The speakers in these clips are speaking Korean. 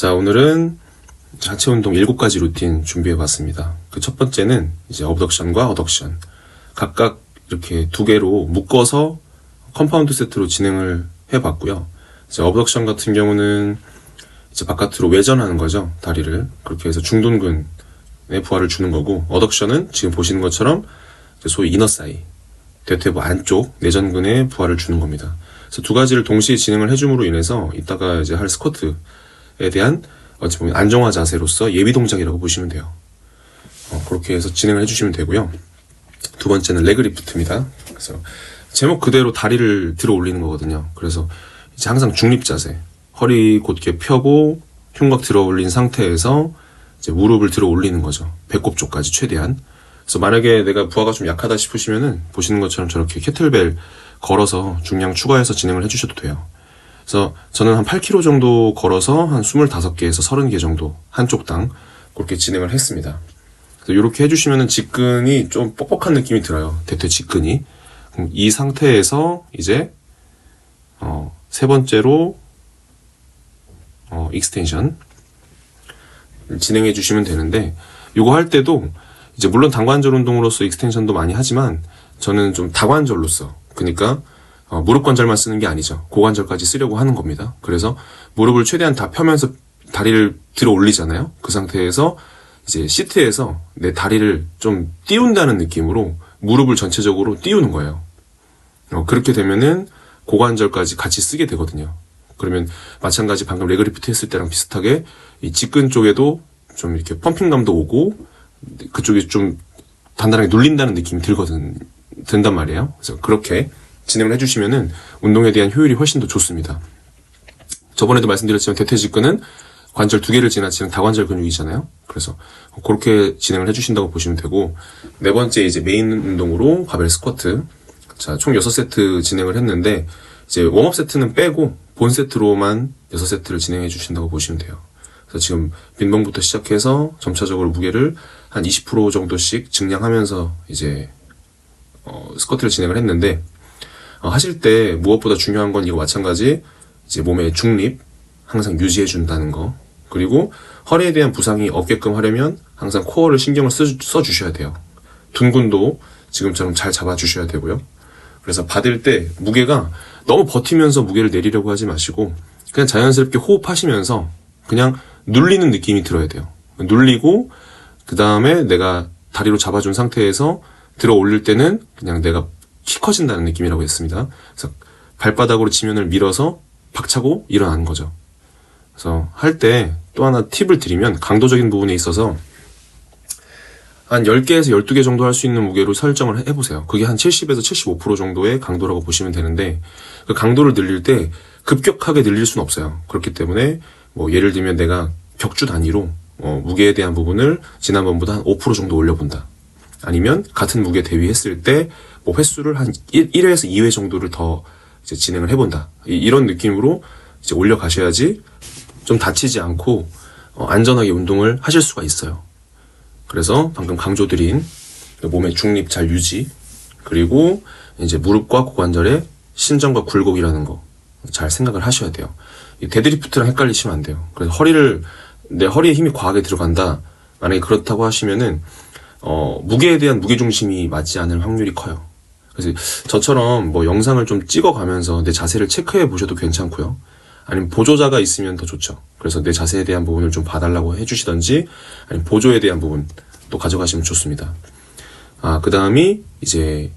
자, 오늘은 하체 운동 7가지 루틴 준비해 봤습니다. 그 첫 번째는 이제 어브덕션과 어덕션. 각각 이렇게 2개로 묶어서 컴파운드 세트로 진행을 해 봤고요. 이제 어브덕션 같은 경우는 이제 바깥으로 외전하는 거죠. 다리를. 그렇게 해서 중둔근에 부하를 주는 거고, 어덕션은 지금 보시는 것처럼 소위 이너사이, 대퇴부 안쪽 내전근에 부하를 주는 겁니다. 그래서 2가지를 동시에 진행을 해줌으로 인해서 이따가 이제 할 스쿼트에 대한 어찌 보면 안정화 자세로서 예비 동작이라고 보시면 돼요. 그렇게 해서 진행을 해주시면 되고요. 2번째는 레그리프트입니다. 그래서 제목 그대로 다리를 들어 올리는 거거든요. 그래서 이제 항상 중립 자세, 허리 곧게 펴고 흉곽 들어 올린 상태에서 이제 무릎을 들어 올리는 거죠. 배꼽 쪽까지 최대한. 그래서 만약에 내가 부하가 좀 약하다 싶으시면은 보시는 것처럼 저렇게 캐틀벨 걸어서 중량 추가해서 진행을 해주셔도 돼요. 그래서 저는 한 8kg 정도 걸어서 한 25개에서 30개 정도 한쪽당 그렇게 진행을 했습니다. 그래서 이렇게 해주시면은 직근이 좀 뻑뻑한 느낌이 들어요. 대퇴 직근이. 그럼 이 상태에서 이제 세 번째로 익스텐션 진행해 주시면 되는데, 이거 할 때도 이제 물론 단관절 운동으로서 익스텐션도 많이 하지만 저는 좀 다관절로서, 그러니까 무릎 관절만 쓰는 게 아니죠. 고관절까지 쓰려고 하는 겁니다. 그래서 무릎을 최대한 다 펴면서 다리를 들어 올리잖아요. 그 상태에서 이제 시트에서 내 다리를 좀 띄운다는 느낌으로 무릎을 전체적으로 띄우는 거예요. 그렇게 되면은 고관절까지 같이 쓰게 되거든요. 그러면 마찬가지 방금 레그리프트 했을 때랑 비슷하게 이 직근 쪽에도 좀 이렇게 펌핑감도 오고 그쪽이 좀 단단하게 눌린다는 느낌이 든단 말이에요. 그래서 그렇게 진행을 해주시면은 운동에 대한 효율이 훨씬 더 좋습니다. 저번에도 말씀드렸지만 대퇴 직근은 관절 2개를 지나치는 다관절 근육이잖아요. 그래서 그렇게 진행을 해주신다고 보시면 되고, 4번째 이제 메인 운동으로 바벨 스쿼트. 자, 총 6세트 진행을 했는데 이제 웜업 세트는 빼고 본 세트로만 6세트를 진행해 주신다고 보시면 돼요. 그래서 지금 빈봉부터 시작해서 점차적으로 무게를 한 20% 정도씩 증량하면서 이제 스쿼트를 진행을 했는데, 하실 때 무엇보다 중요한 건 이거 마찬가지 이제 몸의 중립 항상 유지해 준다는 거, 그리고 허리에 대한 부상이 없게끔 하려면 항상 코어를 신경을 써 주셔야 돼요. 둔근도 지금처럼 잘 잡아 주셔야 되고요. 그래서 받을 때 무게가 너무 버티면서 무게를 내리려고 하지 마시고 그냥 자연스럽게 호흡하시면서 그냥 눌리는 느낌이 들어야 돼요. 눌리고 그 다음에 내가 다리로 잡아준 상태에서 들어 올릴 때는 그냥 내가 키 커진다는 느낌이라고 했습니다. 그래서 발바닥으로 지면을 밀어서 박차고 일어나는 거죠. 그래서 할 때 또 하나 팁을 드리면, 강도적인 부분에 있어서 한 10개에서 12개 정도 할 수 있는 무게로 설정을 해보세요. 그게 한 70에서 75% 정도의 강도라고 보시면 되는데, 그 강도를 늘릴 때 급격하게 늘릴 수는 없어요. 그렇기 때문에 뭐 예를 들면 내가 격주 단위로 무게에 대한 부분을 지난번보다 한 5% 정도 올려본다. 아니면 같은 무게 대비했을 때 뭐 횟수를 한 1회에서 2회 정도를 더 이제 진행을 해본다. 이런 느낌으로 이제 올려가셔야지 좀 다치지 않고 안전하게 운동을 하실 수가 있어요. 그래서 방금 강조드린 몸의 중립 잘 유지, 그리고 이제 무릎과 고관절의 신전과 굴곡이라는 거 잘 생각을 하셔야 돼요. 이 데드리프트랑 헷갈리시면 안 돼요. 그래서 내 허리에 힘이 과하게 들어간다. 만약에 그렇다고 하시면은 무게에 대한 무게중심이 맞지 않을 확률이 커요. 그래서 저처럼 뭐 영상을 좀 찍어가면서 내 자세를 체크해 보셔도 괜찮고요. 아니면 보조자가 있으면 더 좋죠. 그래서 내 자세에 대한 부분을 좀 봐달라고 해주시던지, 아니면 보조에 대한 부분 또 가져가시면 좋습니다. 그 다음이 이제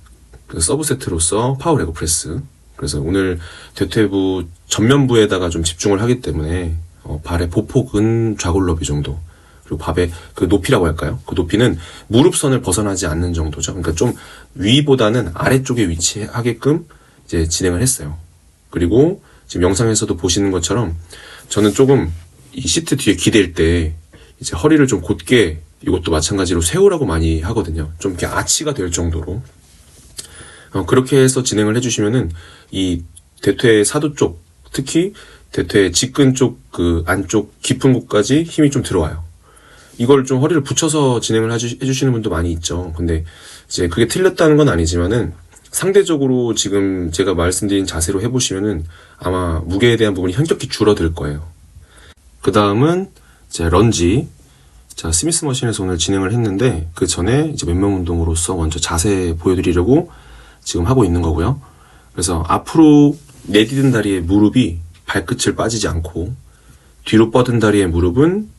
그 서브 세트로서 파워 레그 프레스. 그래서 오늘 대퇴부 전면부에다가 좀 집중을 하기 때문에 발의 보폭은 좌골너비 정도, 그리고 밥의 그 높이라고 할까요? 그 높이는 무릎선을 벗어나지 않는 정도죠. 그러니까 좀 위보다는 아래쪽에 위치하게끔 이제 진행을 했어요. 그리고 지금 영상에서도 보시는 것처럼 저는 조금 이 시트 뒤에 기댈 때 이제 허리를 좀 곧게, 이것도 마찬가지로 세우라고 많이 하거든요. 좀 이렇게 아치가 될 정도로. 그렇게 해서 진행을 해주시면은 이 대퇴 사두 쪽, 특히 대퇴 직근 쪽 그 안쪽 깊은 곳까지 힘이 좀 들어와요. 이걸 좀 허리를 붙여서 진행을 해주시는 분도 많이 있죠. 근데 이제 그게 틀렸다는 건 아니지만은 상대적으로 지금 제가 말씀드린 자세로 해보시면은 아마 무게에 대한 부분이 현격히 줄어들 거예요. 그 다음은 이제 런지. 자, 스미스 머신에서 오늘 진행을 했는데, 그 전에 이제 맨몸 운동으로서 먼저 자세 보여드리려고 지금 하고 있는 거고요. 그래서 앞으로 내디딘 다리의 무릎이 발끝을 빠지지 않고, 뒤로 뻗은 다리의 무릎은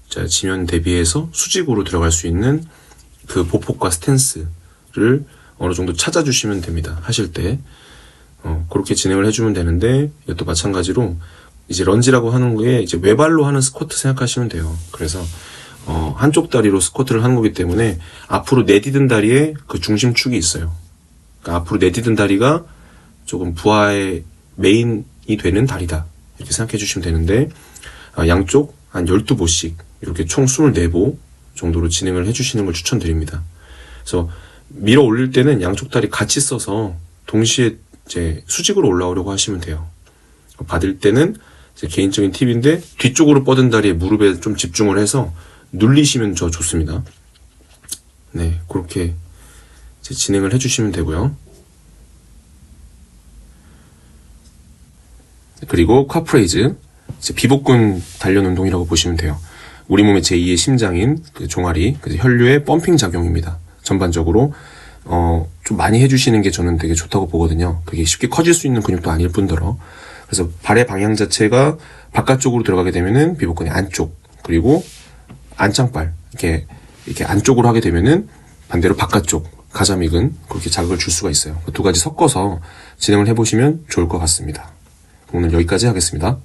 자, 지면 대비해서 수직으로 들어갈 수 있는 그 보폭과 스탠스를 어느 정도 찾아주시면 됩니다. 하실 때. 그렇게 진행을 해주면 되는데, 이것도 마찬가지로 이제 런지라고 하는 거에 이제 외발로 하는 스쿼트 생각하시면 돼요. 그래서 한쪽 다리로 스쿼트를 하는 거기 때문에 앞으로 내디딘 다리에 그 중심축이 있어요. 그러니까 앞으로 내디딘 다리가 조금 부하의 메인이 되는 다리다. 이렇게 생각해 주시면 되는데, 양쪽 한 12보씩 이렇게 총 24보 정도로 진행을 해 주시는 걸 추천드립니다. 그래서 밀어 올릴 때는 양쪽 다리 같이 써서 동시에 이제 수직으로 올라오려고 하시면 돼요. 받을 때는 제 개인적인 팁인데, 뒤쪽으로 뻗은 다리에 무릎에 좀 집중을 해서 눌리시면 더 좋습니다. 네, 그렇게 이제 진행을 해주시면 되고요. 그리고 쿼프레이즈, 이제 비복근 단련 운동이라고 보시면 돼요. 우리 몸의 제2의 심장인 그 종아리, 그 혈류의 펌핑 작용입니다. 전반적으로 좀 많이 해주시는 게 저는 되게 좋다고 보거든요. 그게 쉽게 커질 수 있는 근육도 아닐 뿐더러. 그래서 발의 방향 자체가 바깥쪽으로 들어가게 되면은 비복근의 안쪽, 그리고 안짱발 이렇게 안쪽으로 하게 되면은 반대로 바깥쪽 가자믹은 그렇게 자극을 줄 수가 있어요. 두 가지 섞어서 진행을 해보시면 좋을 것 같습니다. 오늘 여기까지 하겠습니다.